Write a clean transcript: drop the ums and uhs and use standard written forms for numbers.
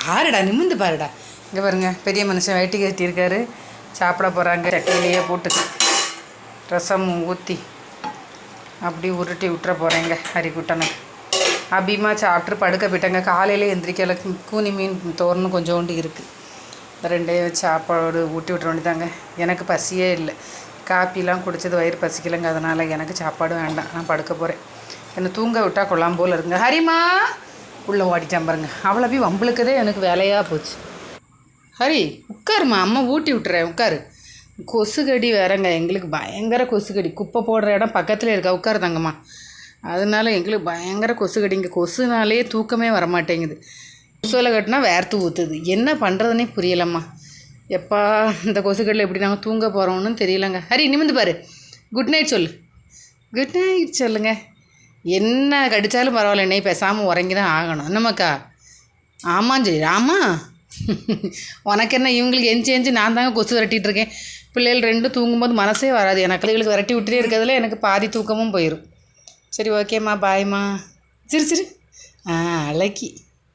பாருடா, நிமிந்து பாருடா. இங்கே பாருங்க, பெரிய மனுஷன் வேட்டி கட்டியிருக்காரு, சாப்பிட போகிறாங்க. சட்டியிலேயே போட்டு ரசம் ஊற்றி அப்படி உருட்டி விட்டுற போகிறேங்க ஹரிக்குட்டனுக்கு. அபிமா சாப்பிட்டு படுக்க போயிட்டாங்க. காலையில் எந்திரிக்கல. கூனி மீன் தோரணும் கொஞ்சோண்டு இருக்குது. இந்த ரெண்டையும் வச்சு சாப்பாடு ஊட்டி விட்டுற வேண்டியதாங்க. எனக்கு பசியே இல்லை. காப்பிலாம் குடித்தது வயிறு பசிக்கலைங்க. அதனால் எனக்கு சாப்பாடு வேண்டாம். நான் படுக்க போகிறேன். என்னை தூங்க விட்டால் கொள்ளாம போல் இருக்குங்க. ஹரிமா உள்ளே ஓடிட்டான் பாருங்க. அவ்வளோ போய் வம்பளுக்கதே எனக்கு வேலையாக போச்சு. ஹரி உட்காருமா, அம்மா ஊட்டி விட்டுறேன், உட்காரு. கொசுக்கடி வேறங்க, எங்களுக்கு பயங்கர கொசுக்கடி. குப்பை போடுற இடம் பக்கத்தில் இருக்கா, உட்காரு தங்கம்மா. அதனால எங்களுக்கு பயங்கர கொசுக்கடி. இங்கே கொசுனாலே தூக்கமே வரமாட்டேங்குது. கொசுவில் கட்டினா வேர்த்து ஊற்றுது. என்ன பண்ணுறதுனே புரியலம்மா. எப்பா இந்த கொசுக்கடியில் எப்படி நாங்கள் தூங்க போகிறோம்னு தெரியலங்க. ஹரி நிமிந்து பாரு, குட் நைட் சொல்லு. குட் நைட் சொல்லுங்க. என்ன கடித்தாலும் பரவாயில்ல, என்னை பேசாமல் உறங்கி தான் ஆகணும். என்னம்மாக்கா? ஆமாம் சரி. ஆமாம் உனக்கு என்ன, இவங்களுக்கு எஞ்சி நான் தாங்க கொசு விரட்டிகிட்டு இருக்கேன். பிள்ளைகள் ரெண்டும் தூங்கும்போது மனசே வராது எனக்கு. பிள்ளைகளுக்கு விரட்டி விட்டுட்டே இருக்கிறதுல எனக்கு பாதி தூக்கமும் போயிடும். சரி ஓகேம்மா, பாய்மா. சரி சரி. அழகி.